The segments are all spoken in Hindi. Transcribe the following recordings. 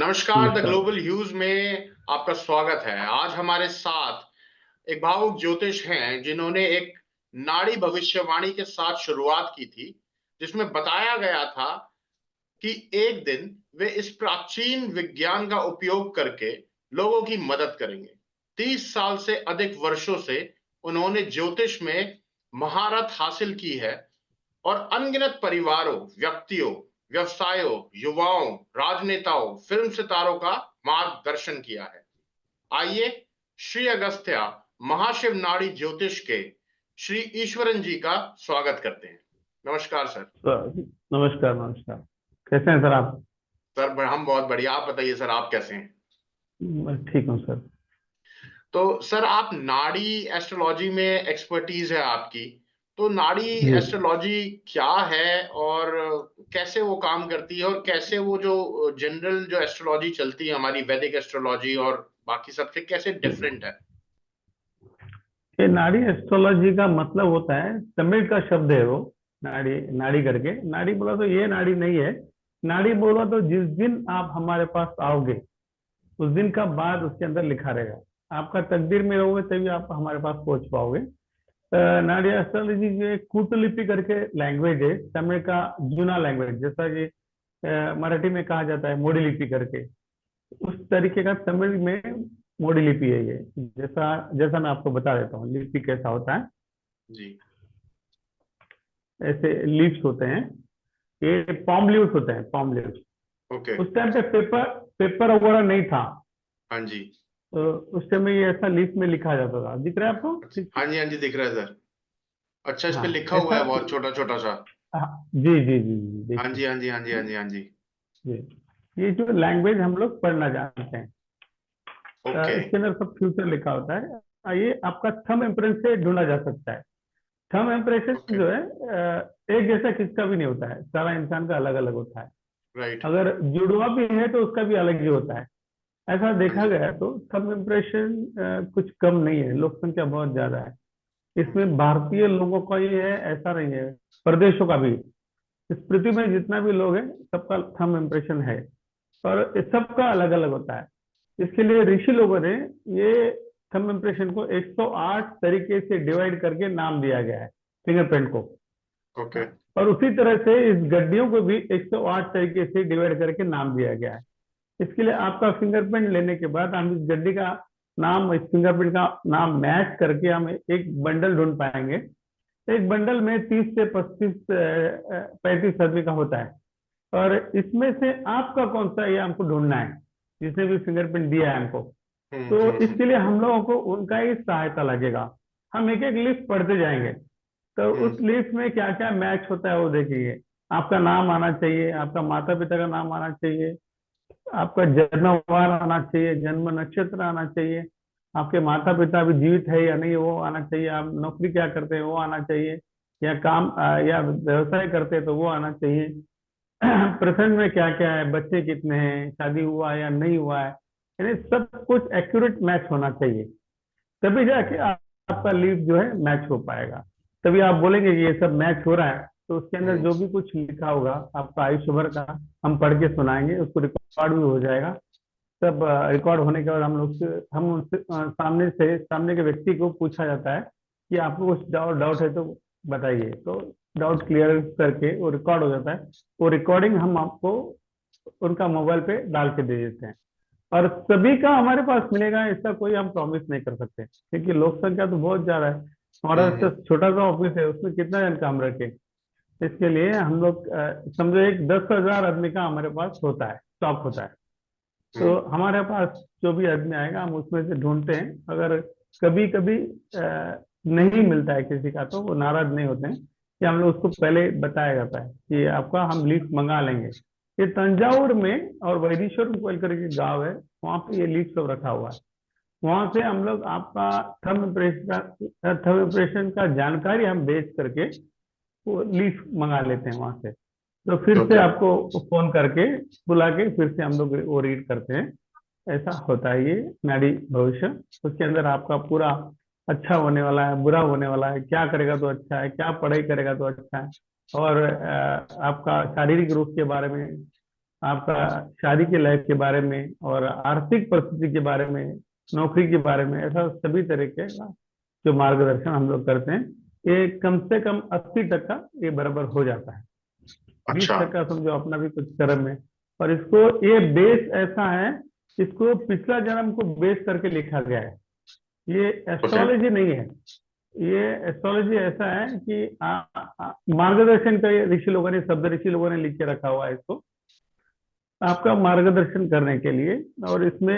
नमस्कार, द नमस्कार। ग्लोबल ह्यूज में आपका स्वागत है। आज हमारे साथ एक भावुक ज्योतिष हैं जिन्होंने एक नाड़ी भविष्यवाणी के साथ शुरुआत की थी, जिसमें बताया गया था कि एक दिन वे इस प्राचीन विज्ञान का उपयोग करके लोगों की मदद करेंगे। 30 साल से अधिक वर्षों से उन्होंने ज्योतिष में महारत हासिल की है और अनगिनत परिवारों, व्यक्तियों, व्यवसायों, युवाओं, राजनेताओं, फिल्म सितारों का मार्गदर्शन किया है। आइए श्री अगस्त्या महाशिव नाड़ी ज्योतिष के श्री ईश्वरन जी का स्वागत करते हैं। नमस्कार सर। नमस्कार नमस्कार। कैसे हैं सर आप? सर हम बहुत बढ़िया, आप बताइए सर, आप कैसे हैं? मैं ठीक हूँ सर। तो सर, आप नाड़ी एस्ट्रोलॉजी में एक्सपर्टीज है आपकी, तो नाड़ी जी। एस्ट्रोलॉजी क्या है और कैसे वो काम करती है, और कैसे वो जो जनरल जो एस्ट्रोलॉजी चलती है हमारी वैदिक एस्ट्रोलॉजी और बाकी सबसे कैसे डिफरेंट है? ये नाड़ी एस्ट्रोलॉजी का मतलब होता है, तमिल का शब्द है वो। नाड़ी, नाड़ी करके नाड़ी बोला तो ये नाड़ी नहीं है। नाड़ी बोला तो जिस दिन आप हमारे पास आओगे उस दिन का बाद उसके अंदर लिखा रहेगा। आपका तकदीर में रहोगे तभी आप हमारे पास पहुंच पाओगे। नाड़ी एस्ट्रोलॉजी जो एक कूटलिपि करके लैंग्वेज है, तमिल का जूना लैंग्वेज, जैसा कि मराठी में कहा जाता है मोडी लिपि करके। उस तरीके का तमिल में मोडी लिपि है ये। जैसा जैसा मैं आपको बता देता हूँ लिपि कैसा होता है। जी। ऐसे लीव्स होते हैं, ये पॉम लीव्स होते हैं, पॉम लीव्स। ओके। उस टाइम पे पेपर पेपर वगैरह नहीं था, हाँ जी। तो उस टाइम में ये ऐसा लीफ में लिखा जाता था। दिख रहा है आपको? अच्छा, ठीक। हाँ जी, हाँ जी, दिख रहा है सर। अच्छा, इस पे हाँ लिखा हुआ ऐसा। है बहुत छोटा छोटा सा। हाँ, जी जी जी जी, हाँ देखिए। जी, हाँ जी, हाँ जी, हाँ जी, हाँ जी। जी, ये जो लैंग्वेज हम लोग पढ़ना जानते हैं, ओके। इसके अंदर सब फ्यूचर लिखा होता है। ये आपका थंब इम्प्रेशन से ढूंढा जा सकता है। Thumb impression okay. जो है एक जैसा किसका भी नहीं होता है, सारा इंसान का अलग अलग होता है। राइट। अगर जुड़वा भी है तो उसका भी अलग ही होता है। ऐसा हाँ देखा जी। गया है, तो थंब इम्प्रेशन कुछ कम नहीं है, लोक संख्या बहुत ज्यादा है। इसमें भारतीय लोगों का ही है ऐसा नहीं है, प्रदेशों का भी। इस पृथ्वी में जितना भी लोग हैं सबका थंब इम्प्रेशन है, और इस सबका अलग अलग होता है। इसके लिए ऋषि लोगों ने ये थंब इम्प्रेशन को 108 तरीके से डिवाइड करके नाम दिया गया है, फिंगरप्रिंट को। ओके। और उसी तरह से इस गड्डियों को भी 108 तरीके से डिवाइड करके नाम दिया गया है। इसके लिए आपका फिंगरप्रिंट लेने के बाद हम इस गड्डी का नाम, इस फिंगरप्रिंट का नाम मैच करके हम एक बंडल ढूंढ पाएंगे। एक बंडल में 30 से 35 35 आदमी का होता है, और इसमें से आपका कौन सा ये हमको ढूंढना है, जिसने भी फिंगरप्रिंट दिया है हमको। तो इसके लिए हम लोगों को उनका ही सहायता लगेगा। हम एक एक लिस्ट पढ़ते जाएंगे, तो उस हम्म। लिस्ट में क्या क्या मैच होता है वो देखेंगे। आपका नाम आना चाहिए, आपका माता पिता का नाम आना चाहिए, आपका जन्म वार आना चाहिए, जन्म नक्षत्र आना चाहिए, आपके माता पिता अभी जीवित है या नहीं वो आना चाहिए, आप नौकरी क्या करते हैं वो आना चाहिए, या काम या व्यवसाय करते हैं तो वो आना चाहिए। प्रेजेंट में क्या क्या है, बच्चे कितने हैं, शादी हुआ है या नहीं हुआ है, यानी सब कुछ एक्यूरेट मैच होना चाहिए। तभी जाके आपका लीव जो है मैच हो पाएगा। तभी आप बोलेंगे कि ये सब मैच हो रहा है, तो उसके अंदर हम्म। जो भी कुछ लिखा होगा आपका आयुष्य भर का हम पढ़ के सुनाएंगे, उसको रिकॉर्ड भी हो जाएगा। तब रिकॉर्ड होने के बाद हम लोग से हम उनसे सामने के व्यक्ति को पूछा जाता है कि आपको कुछ डाउट डाउट है तो बताइए। तो डाउट क्लियर करके वो रिकॉर्ड हो जाता है। वो रिकॉर्डिंग हम आपको उनका मोबाइल पे डाल के दे देते हैं। और सभी का हमारे पास मिलेगा ऐसा कोई हम प्रॉमिस नहीं कर सकते, क्योंकि लोक संख्या तो बहुत ज्यादा है। हमारा तो हम्म। छोटा सा ऑफिस है, उसमें कितना जन काम रखे। इसके लिए हम लोग समझो एक 10,000 आदमी का हमारे पास होता है, स्टॉक होता है। तो हम्म। हमारे पास जो भी आदमी आएगा हम उसमें से ढूंढते हैं। अगर कभी कभी नहीं मिलता है किसी का, तो वो नाराज नहीं होते हैं, कि हम लोग उसको पहले बताया जाता है कि आपका हम लिस्ट मंगा लेंगे। ये तंजावुर में और वैदीश्वर कोयल करके गांव है, वहाँ पे ये लिस्ट सब रखा हुआ है। वहां से हम लोग आपका थंब इम्प्रेशन का जानकारी हम बेच करके वो लीफ मंगा लेते हैं वहां से। तो फिर से ओके। आपको फोन करके बुला के फिर से हम लोग वो रीड करते हैं। ऐसा होता है ये नाड़ी भविष्य। उसके अंदर आपका पूरा अच्छा होने वाला है, बुरा होने वाला है, क्या करेगा तो अच्छा है, क्या पढ़ाई करेगा तो अच्छा है, और आपका शारीरिक रूप के बारे में, आपका शादी के लाइफ के बारे में और आर्थिक परिस्थिति के बारे में, नौकरी के बारे में, ऐसा सभी तरीके का जो मार्गदर्शन हम लोग करते हैं, ये कम से कम 80% ये बराबर हो जाता है। बीस अच्छा। टक्का समझो अपना भी कुछ कर्म है। और इसको, ये बेस ऐसा है, इसको पिछला जन्म को बेस करके लिखा गया है। ये ओके। एस्ट्रोलॉजी नहीं है। ये एस्ट्रोलॉजी ऐसा है कि मार्गदर्शन का, ये ऋषि लोगों ने, शब्द ऋषि लोगों ने लिख के रखा हुआ है इसको आपका मार्गदर्शन करने के लिए। और इसमें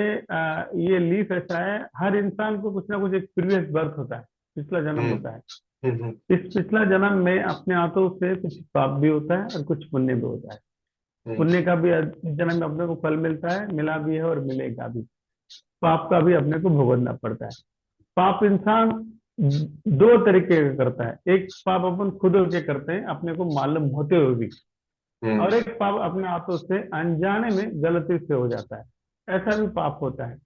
ये लीफ ऐसा है, हर इंसान को कुछ ना कुछ एक प्रीवियस बर्थ होता है, पिछला जन्म हम्म। होता है। हम्म। इस पिछला जन्म में अपने हाथों से कुछ पाप भी होता है और कुछ पुण्य भी होता है। हम्म। पुण्य का भी इस जन्म में अपने को फल मिलता है, मिला भी है और मिलेगा भी। पाप का भी अपने को भुगतना पड़ता है। पाप इंसान दो तरीके का करता है। एक पाप अपन खुद होके करते हैं अपने को मालूम होते हुए भी, हम्म। और एक पाप अपने हाथों से अनजाने में गलती से हो जाता है। ऐसा भी पाप होता है।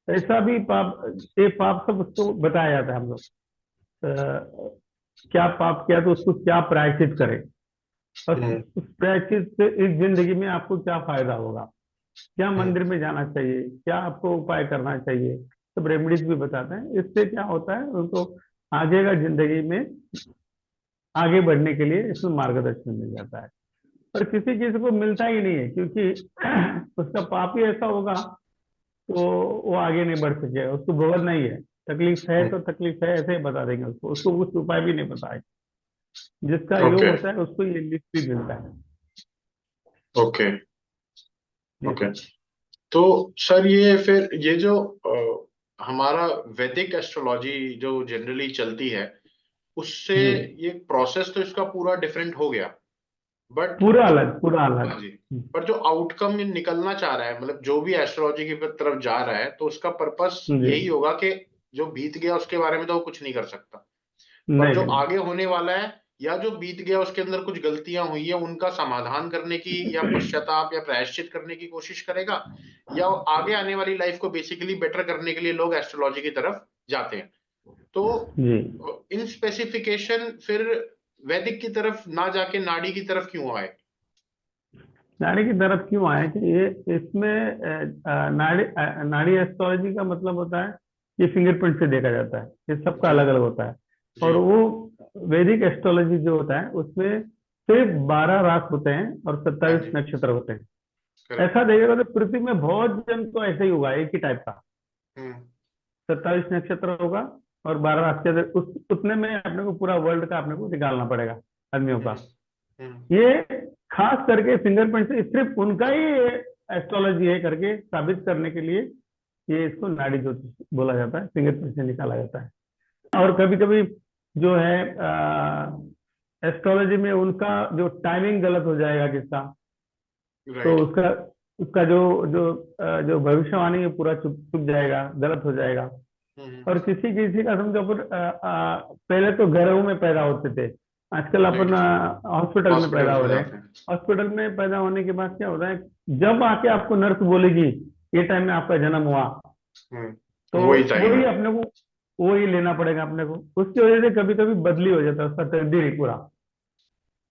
ऐसा भी पाप, ये पाप सब उसको बताया जाता है हम लोग। क्या पाप किया तो उसको क्या प्रायश्चित करें, और हम्म। उस प्रायश्चित से इस जिंदगी में आपको क्या फायदा होगा, क्या हम्म। मंदिर में जाना चाहिए, क्या आपको उपाय करना चाहिए, सब रेमेडीज भी बताते हैं। इससे क्या होता है, उनको आगे का जिंदगी में आगे बढ़ने के लिए इसमें मार्गदर्शन मिल जाता है। पर किसी किसी को मिलता ही नहीं है, क्योंकि उसका पाप ही ऐसा होगा तो वो आगे नहीं बढ़ सके, उसको भुगतना ही है। तकलीफ है हम्म। तो तकलीफ है, ऐसे ही बता देंगे उसको, उसको कुछ उपाय भी नहीं बताएंगे। जिसका योग ओके। होता है उसको ये लिस्ट भी मिलता है। ओके। जी ओके। सर। तो सर ये फिर ये जो हमारा वैदिक एस्ट्रोलॉजी जो जनरली चलती है, उससे जी, ये प्रोसेस तो इसका पूरा डिफरेंट हो गया, बट पूरा जो, अलग, पूरा अलग। हाँ जी, पर जो आउटकम निकलना चाह रहा है, मतलब जो भी एस्ट्रोलॉजी की तरफ जा रहा है, तो उसका पर्पस जी, यही होगा कि जो बीत गया उसके बारे में तो वो कुछ नहीं कर सकता, पर नहीं जो नहीं। आगे होने वाला है या जो बीत गया उसके अंदर कुछ गलतियां हुई है उनका समाधान करने की या पश्चाताप या प्रायश्चित करने की कोशिश करेगा, या आगे आने वाली लाइफ को बेसिकली बेटर करने के लिए लोग एस्ट्रोलॉजी की तरफ जाते हैं। तो जी, इन स्पेसिफिकेशन फिर वैदिक की तरफ ना जाके नाड़ी की तरफ क्यों आए? नाड़ी की तरफ क्यों आए कि ये इसमें नाड़ी एस्ट्रोलॉजी का मतलब होता है, ये फिंगरप्रिंट से देखा जाता है, ये सबका जी। अलग अलग होता है। जी। और वो वैदिक एस्ट्रोलॉजी जो होता है उसमें सिर्फ 12 रास होते हैं और हाँ 27 जी। नक्षत्र होते हैं। करेक्ट। ऐसा देखेगा तो पृथ्वी में बहुत जन को ऐसे ही होगा, एक ही टाइप का। हम्म। 27 नक्षत्र होगा और 12 राशि के अंदर उस उतने में अपने को पूरा वर्ल्ड का अपने को निकालना पड़ेगा, आदमियों का। हम्म। हम्म। ये खास करके फिंगरप्रिंट से सिर्फ उनका ही एस्ट्रोलॉजी है करके साबित करने के लिए ये इसको नाड़ी ज्योतिष बोला जाता है, फिंगरप्रिंट से निकाला जाता है। और कभी कभी जो है एस्ट्रोलॉजी में उनका जो टाइमिंग गलत हो जाएगा किसका, तो राइट। उसका उसका जो जो जो भविष्यवाणी है पूरा चुक चुक जाएगा, गलत हो जाएगा। हम्म। और किसी किसी का समझो अपन पहले तो घरों में पैदा होते थे, आजकल अपन राइट। हॉस्पिटल में पैदा हॉस्पिटल हो में रहे हैं। जाते हैं। हॉस्पिटल में पैदा होने के बाद क्या होता है, जब आके आपको नर्स बोलेगी ये टाइम में आपका जन्म हुआ, तो वही टाइम वही है। अपने को, वही लेना पड़ेगा अपने को। उसकी वजह से कभी कभी बदली हो जाता है उसका तकदीर ही पूरा।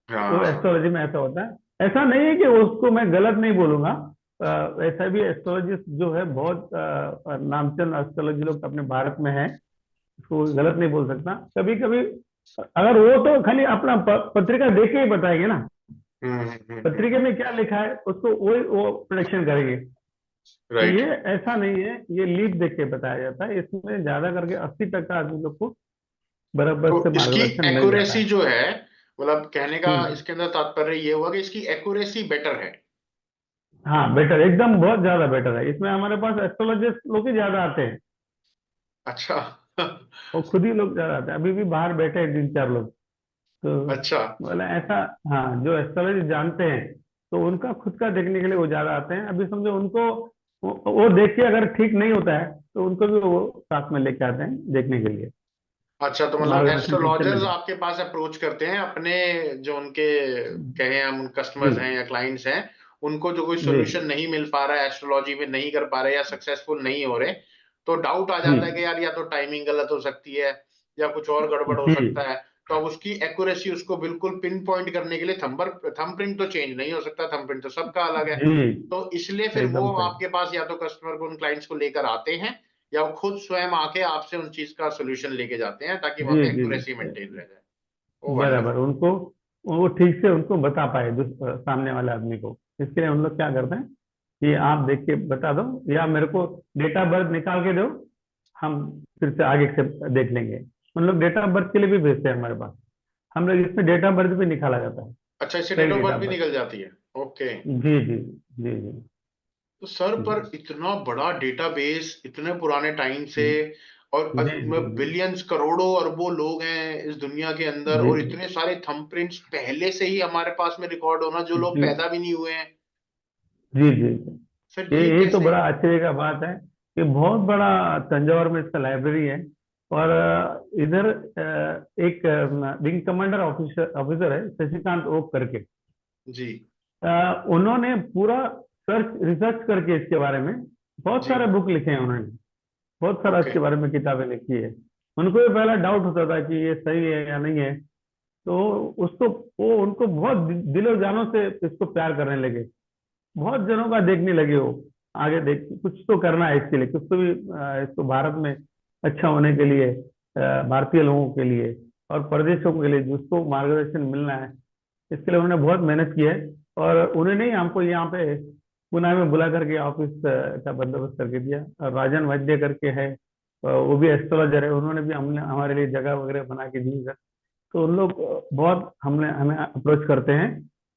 तो हाँ। एस्ट्रोलॉजी में ऐसा होता है। ऐसा नहीं है कि उसको मैं गलत नहीं बोलूंगा, ऐसा भी एस्ट्रोलॉजिस्ट जो है बहुत नामचीन एस्ट्रोलॉजी लोग अपने भारत में है, उसको गलत नहीं बोल सकता। कभी कभी अगर वो तो खाली अपना पत्रिका देख के ही बताएंगे ना, पत्रिका में क्या लिखा है उसको वही वो प्रोडिक्शन करेंगे। तो राइट। ये ऐसा नहीं है, ये लीड देख के बताया जाता है। इसमें ज्यादा करके 80% आदमी लोग को बराबर तो से इसकी मार्गदर्शन मिल जाता एक्यूरेसी है। जो है, मतलब कहने का हम्म। इसके अंदर तात्पर्य ये हुआ कि इसकी एक्यूरेसी बेटर है। हाँ बेटर, एकदम बहुत ज्यादा बेटर है। इसमें हमारे पास एस्ट्रोलॉजिस्ट लोग ही ज्यादा आते हैं, अच्छा। और खुद ही लोग ज्यादा आते हैं। अभी भी बाहर बैठे हैं 3 4 लोग, तो अच्छा। बोला ऐसा। हाँ, जो एस्ट्रोलॉजी जानते हैं तो उनका खुद का देखने के लिए वो ज्यादा आते हैं। अभी समझो उनको वो देख के अगर ठीक नहीं होता है तो उनको भी वो साथ में लेके आते हैं देखने के लिए, अच्छा, तो मतलब मार्गदर्शन ठीक से एस्ट्रोलॉजर्स मिले। आपके पास अप्रोच करते हैं अपने, जो उनके कहें हम जी, कस्टमर्स हैं या क्लाइंट्स हैं, उनको जो कोई जी, सोल्यूशन नहीं मिल पा रहा है, एस्ट्रोलॉजी में नहीं कर पा रहे या सक्सेसफुल नहीं हो रहे, तो डाउट आ जी, जाता है कि यार या तो टाइमिंग गलत हो सकती है या कुछ और गड़बड़ हो जी, सकता है, तो अब उसकी एक्यूरेसी, उसको बिल्कुल पिन पॉइंट करने के लिए थंब प्रिंट तो चेंज नहीं हो सकता, थंब प्रिंट तो सबका अलग है। जी, तो इसलिए फिर वो एकदम सही। आपके पास या तो कस्टमर को, उन क्लाइंट्स को लेकर आते हैं, या वो खुद स्वयं आके आपसे उन चीज का सोल्यूशन लेके जाते हैं, ताकि वहां जी पे जी एक्यूरेसी मेंटेन रह जाए। ओ बराबर, वंडरफुल। उनको वो ठीक से उनको बता पाए सामने वाले आदमी को। इसके लिए हम लोग क्या करते हैं कि आप देख के बता दो, या मेरे को डेट ऑफ बर्थ निकाल के दो, हम फिर से आगे से देख लेंगे। उन लोग डेट ऑफ बर्थ के लिए भी भेजते हैं हमारे पास। हम लोग इसमें डेट ऑफ बर्थ भी निकाला जाता है, अच्छा, इससे सही date of date birth of भी बर्थ। निकल जाती है? ओके। जी जी जी जी तो सर, जी पर इतना बड़ा डेटाबेस इतने पुराने टाइम से, जी और जी जी बिलियंस, करोड़ों अरबों लोग हैं इस दुनिया के अंदर, जी और इतने सारे थंबप्रिंट्स पहले से ही हमारे पास में रिकॉर्ड होना, जो लोग जी पैदा भी नहीं हुए हैं। जी जी जी। सर ये ये ये तो कैसे? बड़ा आश्चर्य का बात है कि बहुत बड़ा तंजौर में इसका लाइब्रेरी है। और इधर एक विंग कमांडर ऑफिसर ऑफिसर है, शशिकांत ओक करके। जी उन्होंने पूरा सर्च रिसर्च करके इसके बारे में बहुत जी। सारे बुक लिखे हैं उन्होंने। बहुत सारा ओके। इसके बारे में किताबें लिखी है। उनको भी पहला डाउट होता था कि ये सही है या नहीं है। तो उसको वो उनको बहुत दिलो जानों से इसको प्यार करने लगे। बहुत जनों का देखने लगे वो। आगे देख कुछ तो करना है इसके लिए, कुछ तो भी इसको भारत में अच्छा होने के लिए, भारतीय लोगों के लिए और प्रदेशों के लिए जिसको मार्गदर्शन मिलना है, इसके लिए उन्होंने बहुत मेहनत की है। और उन्होंने ही हमको यहाँ पे पुणे में बुला करके ऑफिस का बंदोबस्त करके दिया। और राजन वैद्य करके है, वो भी एस्ट्रोलॉजर है, उन्होंने भी हमने हमारे लिए जगह वगैरह बना के दी है। तो उन लोग बहुत हमने हमें अप्रोच करते हैं।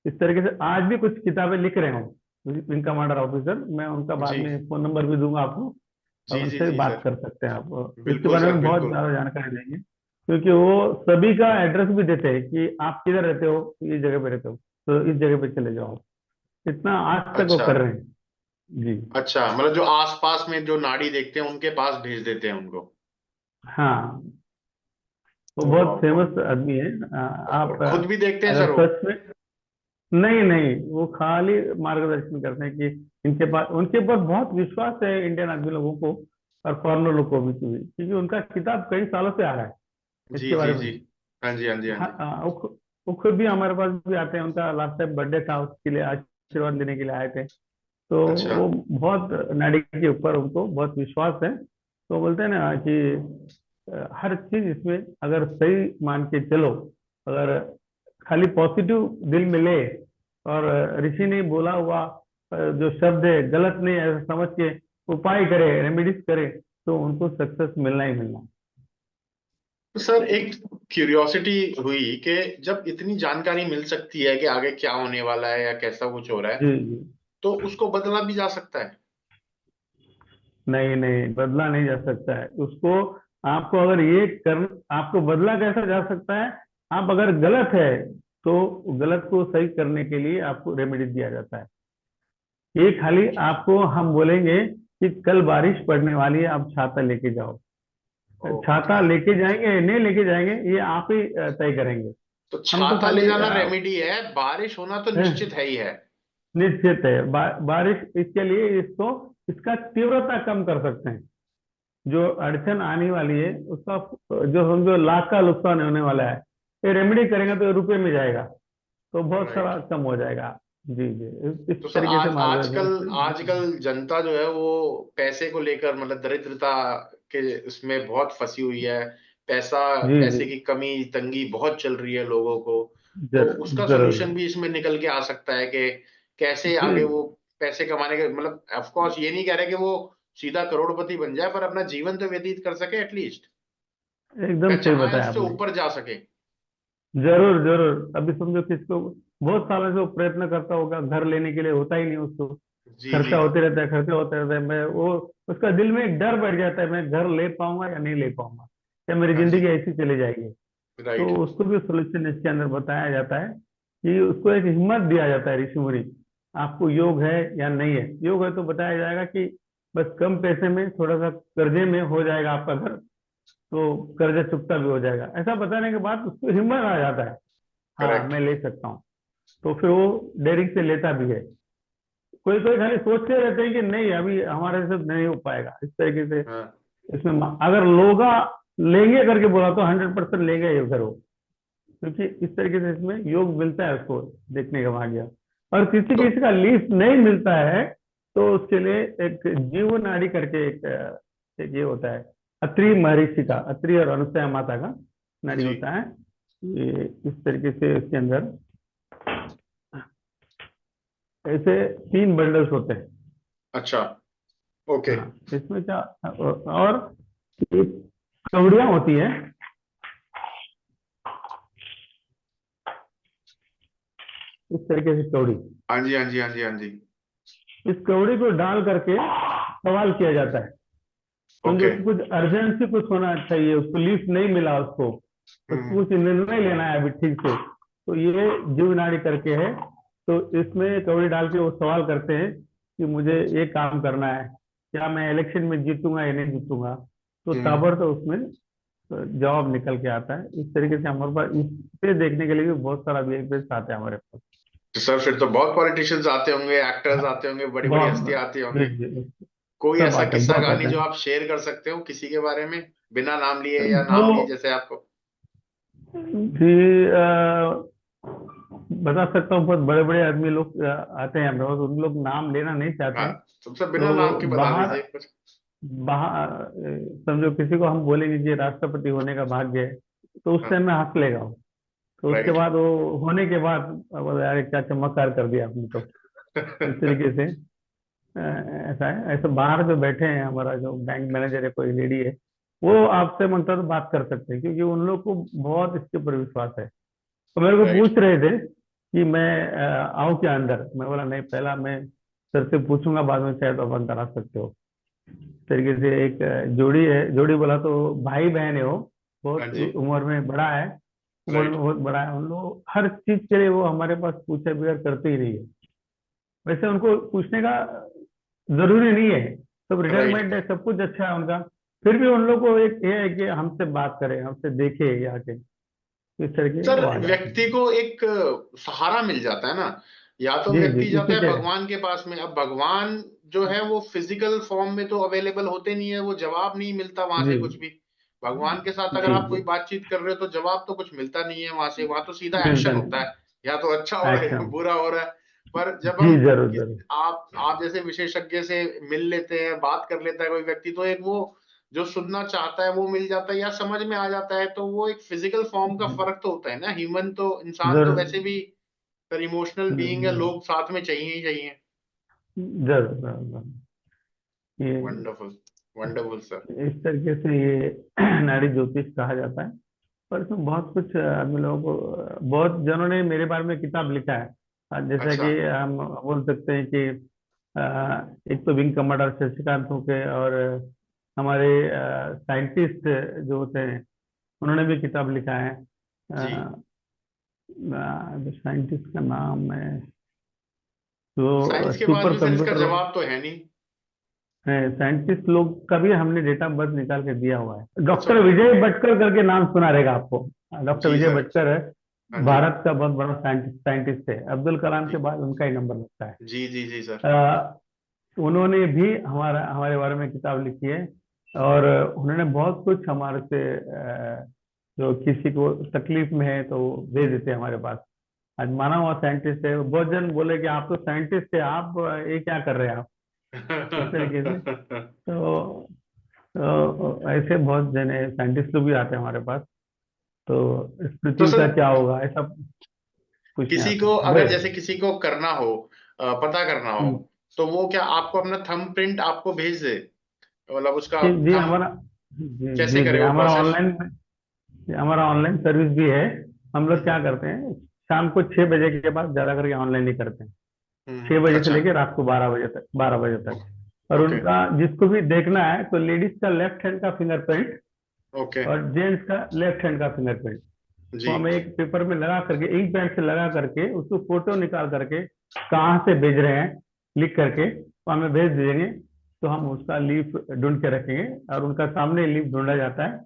इस तरीके से आज भी कुछ किताबें लिख रहे हो विंग कमांडर ऑफिसर। मैं उनका बाद जी में फोन नंबर भी दूंगा आपको, और जी जी उनसे भी जी बात सर। कर सकते हैं आप। इसके बिल्कुल बारे सर, में बहुत बिल्कुल। ज़्यादा जानकारी देंगे, क्योंकि वो सभी का एड्रेस भी देते हैं कि आप किधर रहते हो, इस जगह पे रहते हो तो इस जगह पे चले जाओ। इतना आज तक वो अच्छा कर रहे हैं। जी। अच्छा, मतलब जो आसपास में जो नाड़ी देखते हैं उनके पास भेज देते हैं उनको। हाँ, वो ओ बहुत वाह वाह। फेमस आदमी है। आप और खुद भी देखते हैं अगर सर वो? सच में, नहीं नहीं, वो खाली मार्गदर्शन करते हैं कि इनके पास, उनके ऊपर बहुत विश्वास है इंडियन आदमी लोगों को और फॉरेनर लोगों को भी, क्योंकि उनका किताब कई सालों से आ रहा है जी इसके जी बारे में। जी। हाँ जी हाँ जी हाँ हाँ, जी। वो खुद भी हमारे पास भी आते हैं। उनका लास्ट टाइम बर्थडे था, उसके लिए आशीर्वाद लेने के लिए आए थे। तो अच्छा वो बहुत नाड़ी के ऊपर उनको बहुत विश्वास है। तो बोलते हैं ना कि हर चीज इसमें अगर सही मान के चलो, अगर खाली पॉजिटिव दिल में ले, और ऋषि ने बोला हुआ जो शब्द है गलत नहीं है ऐसा समझ के उपाय करे, रेमेडीज करे, तो उनको सक्सेस मिलना ही मिलना। तो सर, एक क्यूरियोसिटी हुई कि जब इतनी जानकारी मिल सकती है कि आगे क्या होने वाला है या कैसा कुछ हो रहा है, जी जी। तो उसको बदला भी जा सकता है? नहीं नहीं, बदला नहीं जा सकता है उसको। आपको अगर ये कर, आपको बदला कैसा जा सकता है? आप अगर गलत है तो गलत को सही करने के लिए आपको रेमेडी दिया जाता है। ये खाली आपको हम बोलेंगे कि कल बारिश पड़ने वाली है, आप छाता लेके जाओ। छाता ओके। लेके जाएंगे नहीं लेके जाएंगे ये आप ही तय करेंगे। तो हम तो छाता ले खाली जाना रेमेडी है, बारिश होना तो निश्चित है ही है। निश्चित है। बारिश इसके लिए इसको, इसका तीव्रता कम कर सकते हैं। जो अड़चन आने वाली है उसका, जो समझो लाख का नुकसान होने वाला है, ये रेमेडी करेंगे तो रुपए में जाएगा, तो बहुत सारा राइट। कम हो जाएगा। जी जी, इस तो सर, तरीके से आज आजकल मार्गदर्शन। आजकल जनता जो है वो पैसे को लेकर, मतलब दरिद्रता के उसमें बहुत फंसी हुई है। पैसा, जी जी, पैसे की कमी तंगी बहुत चल रही है लोगों को। तो उसका जरूर। सोल्यूशन भी इसमें निकल के आ सकता है कि कैसे जी, आगे वो पैसे कमाने के, मतलब ऑफ कोर्स ये नहीं कह रहे कि वो सीधा करोड़पति बन जाए, पर अपना जीवन तो व्यतीत कर सके एटलीस्ट, एकदम या सही जहां बताया इससे आपने। ऊपर जा सके। जरूर जरूर, अभी समझो किसको बहुत सालों से वो प्रयत्न करता होगा, घर लेने के लिए होता ही नहीं उसको। जी जी खर्चा होते रहता है, खर्चा होते रहता है। मैं वो, उसका दिल में एक डर बैठ जाता है, मैं घर ले पाऊंगा या नहीं ले पाऊंगा, या मेरी हाँ जिंदगी जी। ऐसी चली जाएगी। तो राइट। उसको भी सोल्यूशन इसके अंदर बताया जाता है कि उसको एक हिम्मत दिया जाता है ऋषि मुनि। आपको योग है या नहीं है? योग है तो बताया जाएगा कि बस कम पैसे में थोड़ा सा कर्जे में हो जाएगा आपका घर, तो कर्जा चुकता भी हो जाएगा। ऐसा बताने के बाद उसको हिम्मत आ जाता है, हाँ करेक्ट। मैं ले सकता हूँ। तो फिर वो डेयरिंग से लेता भी है। कोई कोई खाली सोचते रहते हैं कि नहीं अभी हमारे से नहीं हो पाएगा, इस तरीके से। हाँ। इसमें अगर लोग लेंगे करके बोला तो 100% लेंगे ये, फिर वो क्योंकि इस तरीके से इसमें योग मिलता है उसको देखने का भाग्य। और किसी किसी का लीफ नहीं मिलता है तो उसके लिए एक जीव नाड़ी करके एक ये होता है, अत्रि महर्षि का, अत्रि और अनुसुईया माता का नाड़ी जी। होता है। ये इस तरीके से इसके अंदर ऐसे 3 बंडल्स होते हैं। अच्छा। ओके। हाँ, इसमें क्या, और ये कवड़ियां होती है, इस तरीके से कवड़ी। हाँ जी, हाँ जी, हाँ जी, हाँ जी। इस कवड़ी को डाल करके सवाल किया जाता है। समझो ओके। कि कुछ अर्जेंसी कुछ होना चाहिए, उसको लीफ नहीं मिला, उसको हम्म। कुछ निर्णय लेना है अभी ठीक से, तो ये जीव नाड़ी करके है। तो इसमें कवड़ी डाल के वो सवाल करते हैं कि मुझे ये काम करना है, क्या मैं इलेक्शन में जीतूंगा या नहीं जीतूंगा। तो हम्म। ताबड़तोड़ उसमें जवाब निकल के आता है। इस तरीके से हमारे पास इसे देखने के लिए भी बहुत सारा वीएफएक्स आते हैं हमारे पास। तो सर फिर तो बहुत पॉलिटिशियंस आते होंगे, एक्टर्स हाँ, आते होंगे, बड़ी बड़ी हस्तियां बहुत, आती जी होंगे। जी, कोई सब ऐसा आते हैं, किस्सा बहुत कहानी आते जो हैं। आप शेयर कर सकते हो किसी के बारे में, बिना नाम लिए या तो नाम लिए, जैसे आपको। जी, बता सकता हूँ, बहुत बड़े बड़े आदमी लोग आते हैं हमारे पास, उन लोग नाम लेना नहीं चाहते हाँ, हैं। सबसे बिना नाम के तो बता बाहर दीजिए कुछ। बाहर समझो किसी को हम बोलेंगे कि राष्ट्रपति होने का भाग्य है, तो उस हाँ। टाइम में हंस लेगा वो। तो उसके राइट। बाद वो होने के बाद बोले, यार क्या चमत्कार कर दिया आपने तो। इस तरीके से ऐसा है। ऐसे बाहर जो बैठे हैं, हमारा जो बैंक मैनेजर है, कोई लेडी है, वो आपसे मनता तो बात कर सकते हैं, क्योंकि उन लोग को बहुत इसके ऊपर विश्वास है। तो मेरे को राइट। पूछ रहे थे कि मैं आऊं क्या अंदर। मैं बोला नहीं, पहला मैं सर से पूछूंगा, बाद में चाहे तो आप अंदर आ सकते हो। इस तरीके से एक जोड़ी है, जोड़ी बोला तो भाई बहन है वो, हाँ बहुत जी। उम्र में बड़ा है, उम्र में राइट। बहुत बड़ा है। उन लोग हर चीज के लिए वो हमारे पास पूछे बगैर करते ही नहीं है। वैसे उनको पूछने का जरूरी नहीं है, सब राइट। रिटायरमेंट है, सब कुछ अच्छा है उनका। फिर भी उन लोग को एक ये है कि हमसे बात करें, हमसे देखे ये आके, इस तरह सर वो आ जाते व्यक्ति हैं। को एक सहारा मिल जाता है ना। या तो जी जी, व्यक्ति जाता इसी है के, भगवान के पास में, अब भगवान जो है वो फिजिकल फॉर्म में तो अवेलेबल होते नहीं है, वो जवाब नहीं मिलता वहां जी से कुछ भी। भगवान के साथ अगर जी आप जी, कोई बातचीत कर रहे हो तो जवाब तो कुछ मिलता नहीं है वहां से, वहां तो सीधा मिलता एक्शन होता नहीं, है, या तो अच्छा हो रहा है या एक्शन। बुरा हो रहा है। पर जब जी, हम जरूर जरूर। आप जैसे विशेषज्ञ से मिल लेते हैं, बात कर लेता है कोई व्यक्ति, तो एक वो जो सुनना चाहता है वो मिल जाता है या समझ में आ जाता है। तो वो एक फिजिकल फॉर्म का फर्क तो होता है ना, ह्यूमन तो इंसान तो जरूर वैसे भी पर इमोशनल बीइंग है, जरूर लोग साथ में चाहिए ही चाहिए। जरूर जरूर। ये वंडरफुल। Wonderful sir. इस तरीके से ये नाड़ी ज्योतिष कहा जाता है। पर इसमें बहुत कुछ आदमी लोगों को, बहुत जनों ने मेरे बारे में किताब लिखा है। जैसा अच्छा। कि हम बोल सकते हैं कि एक तो विंग कमांडर शशिकांत हो के, और हमारे साइंटिस्ट जो होते हैं, उन्होंने भी किताब लिखा है। जी। साइंटिस्ट का नाम है, जो साइंस के पास सुपर भी सर इसका कंप्यूटर जवाब तो है नहीं। है, साइंटिस्ट लोग का भी हमने डेटा बर्थ निकाल के दिया हुआ है। अच्छा, डॉक्टर बहुत विजय बढ़िया। भटकर करके नाम सुना रहेगा आपको। डॉक्टर जी विजय सर। भटकर है, हाँ जी। भारत का बहुत बड़ा साइंटिस्ट है। अब्दुल कलाम के जी बाद उनका ही नंबर लगता है। जी जी जी सर। उन्होंने भी हमारे बारे में किताब लिखी है। और उन्होंने बहुत कुछ हमारे से, जो किसी को तकलीफ में है तो वो भेज देते हैं हमारे पास। आज माना हुआ साइंटिस्ट है, बहुत जन बोले कि आप तो साइंटिस्ट है, आप ये क्या कर रहे हैं आप, इस तरीके से। तो ऐसे बहुत जने साइंटिस्ट लोग भी आते हैं हमारे पास। तो इस तो पृथ्वी का सर क्या होगा, ऐसा पूछने किसी आते को हैं। अगर बोल। जैसे किसी को करना हो, पता करना हो, हम्म, तो वो क्या आपको अपना थंब प्रिंट आपको भेज दे, मतलब उसका जी जी, थंब, कैसे करे वो हमारा प्रोसेस? ऑनलाइन, सर्विस भी है। हम लोग क्या करते हैं, शाम को 6 बजे के बाद ज्यादा करके ऑनलाइन ही करते हैं। 6 बजे से अच्छा। लेके रात को 12 बजे तक, 12 बजे तक। और ओके। उनका जिसको भी देखना है तो लेडीज का लेफ्ट हैंड का फिंगरप्रिंट ओके। और जेंट्स का लेफ्ट हैंड का फिंगरप्रिंट, जी। वो हमें एक पेपर में लगा करके, इंक पेन से लगा करके, उसको फोटो निकाल करके कहाँ से भेज रहे हैं लिख करके वो हमें भेज देंगे। तो हम उसका लीफ ढूंढ के रखेंगे, और उनका सामने लीफ ढूंढा जाता है।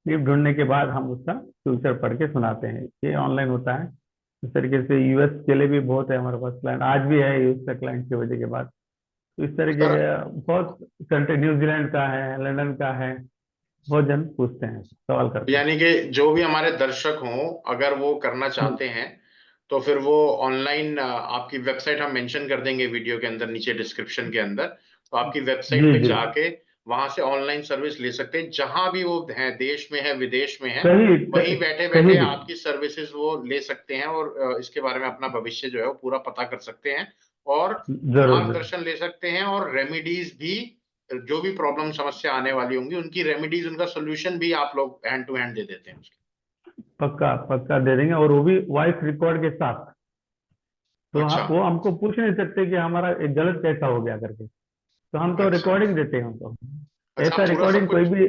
लीफ ढूंढने के बाद हम उसका फ्यूचर पढ़ के सुनाते हैं। ये ऑनलाइन होता है। इस तरीके से यूएस के लिए भी बहुत है हमारे पास क्लाइंट, आज भी है यूएस का क्लाइंट 6 बजे के बाद। तो इस तरीके सर बहुत कंट्री, न्यूजीलैंड का है, लंदन का है, बहुत जन पूछते हैं, सवाल करते हैं। यानी कि जो भी हमारे दर्शक हों, अगर वो करना हम्म, चाहते हैं तो फिर वो ऑनलाइन, आपकी वेबसाइट हम मेंशन कर देंगे वीडियो के अंदर, नीचे डिस्क्रिप्शन के अंदर। तो आपकी वेबसाइट जी पे जी, जाके वहां से ऑनलाइन सर्विस ले सकते हैं, जहां भी वो हैं, देश में है विदेश में है, वहीं बैठे कहीं बैठे भी। आपकी सर्विसेज वो ले सकते हैं, और इसके बारे में अपना भविष्य जो है वो पूरा पता कर सकते हैं, और जरूर जरूर। मार्गदर्शन ले सकते हैं, और रेमेडीज भी, जो भी प्रॉब्लम समस्या आने वाली होंगी उनकी रेमेडीज, उनका सोल्यूशन भी आप लोग हैंड टू हैंड दे देते हैं। पक्का पक्का दे देंगे, और वो भी वॉइस रिकॉर्ड के साथ। तो अच्छा वो हमको पूछ नहीं सकते कि हमारा एक गलत कैसा हो गया करके। तो हम तो अच्छा रिकॉर्डिंग देते हैं उनको। अच्छा, ऐसा आप पूरा सब रिकॉर्डिंग कोई कुछ। भी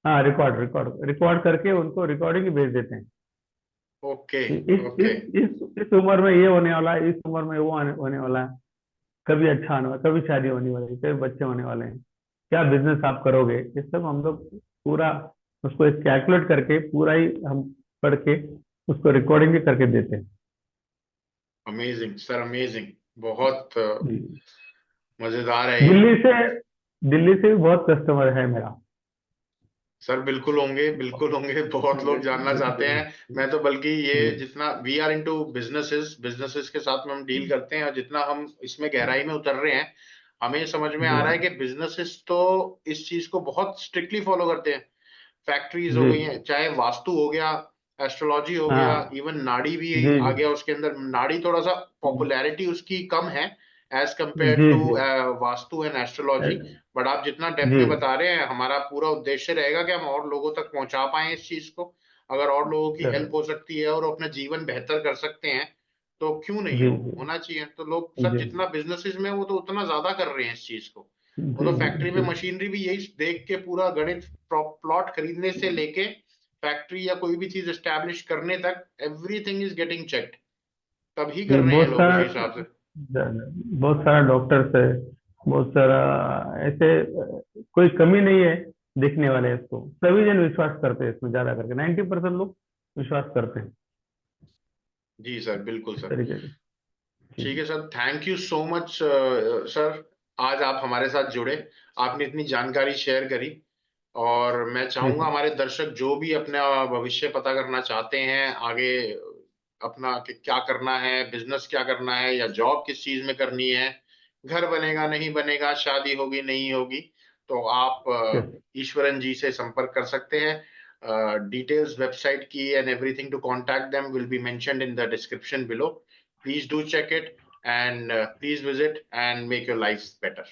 हाँ, रिकॉर्ड रिकॉर्ड रिकॉर्ड करके उनको रिकॉर्डिंग ही भेज देते हैं। ओके कि ओके। इस उम्र में ये होने वाला है, इस उम्र में वो होने वाला है। कभी अच्छा होने वाला, कभी शादी होने वाली है, कभी बच्चे होने वाले हैं, क्या बिजनेस आप करोगे, ये सब हम लोग पूरा उसको एक कैलकुलेट करके पूरा ही हम पढ़ के उसको रिकॉर्डिंग भी करके देते हैं। Amazing sir, amazing. बहुत जी। मजेदार है ये। दिल्ली से दिल्ली से भी बहुत कस्टमर है मेरा। सर बिल्कुल होंगे, बिल्कुल होंगे, बहुत लोग जानना चाहते हैं। मैं तो बल्कि ये, जितना we are into businesses, businesses के साथ में हम डील करते हैं, और जितना हम इसमें गहराई में उतर रहे हैं, हमें समझ में आ रहा है कि बिजनेसेस तो इस चीज को बहुत स्ट्रिक्टली फॉलो करते हैं। फैक्ट्रीज हो जी। गई हैं, चाहे वास्तु हो गया, एस्ट्रोलॉजी हो गया, हाँ। इवन नाड़ी भी जी आ जी गया उसके अंदर। नाड़ी थोड़ा सा पॉपुलैरिटी उसकी कम है एज कंपेयर जी टू जी। Vastu and astrology. बट आप जितना डेप्थ जी में बता रहे हैं, हमारा पूरा उद्देश्य रहेगा कि हम और लोगों तक पहुंचा पाए इस चीज को। अगर और लोगों की सर। हेल्प हो सकती है और अपना जीवन बेहतर कर सकते हैं, तो क्यों नहीं जी हो, जी होना चाहिए। तो लोग सर जी जितना बिजनेसेस में, वो तो उतना ज्यादा कर रहे हैं इस चीज को। वो जी तो जी फैक्ट्री में जी। मशीनरी भी यही देख के, पूरा गणित, प्लॉट खरीदने से लेके फैक्ट्री या कोई भी चीज एस्टेब्लिश करने तक, एवरीथिंग इज गेटिंग चेक्ड, तभी कर जी, रहे हैं लोग उस हिसाब से। बहुत सारा डॉक्टर्स है, बहुत सारा ऐसे कोई कमी नहीं है देखने वाले इसको। सभी जन विश्वास करते हैं इसमें, ज्यादा करके 90% लोग विश्वास करते हैं जी सर, बिल्कुल इस सर। तरीके से। ठीक जी है sir, thank you so much sir. आज आप हमारे साथ जुड़े, आपने इतनी जानकारी शेयर करी, और मैं जी चाहूंगा सर। हमारे दर्शक जो भी अपना भविष्य पता करना चाहते हैं आगे, अपना कि क्या करना है, बिजनेस क्या करना है, या जॉब किस चीज में करनी है, घर बनेगा नहीं बनेगा, शादी होगी नहीं होगी, तो आप यस। ईश्वरन जी से संपर्क कर सकते हैं। डिटेल्स वेबसाइट की and everything to contact them will be mentioned in the description below. Please do check it, and please visit and make your lives better.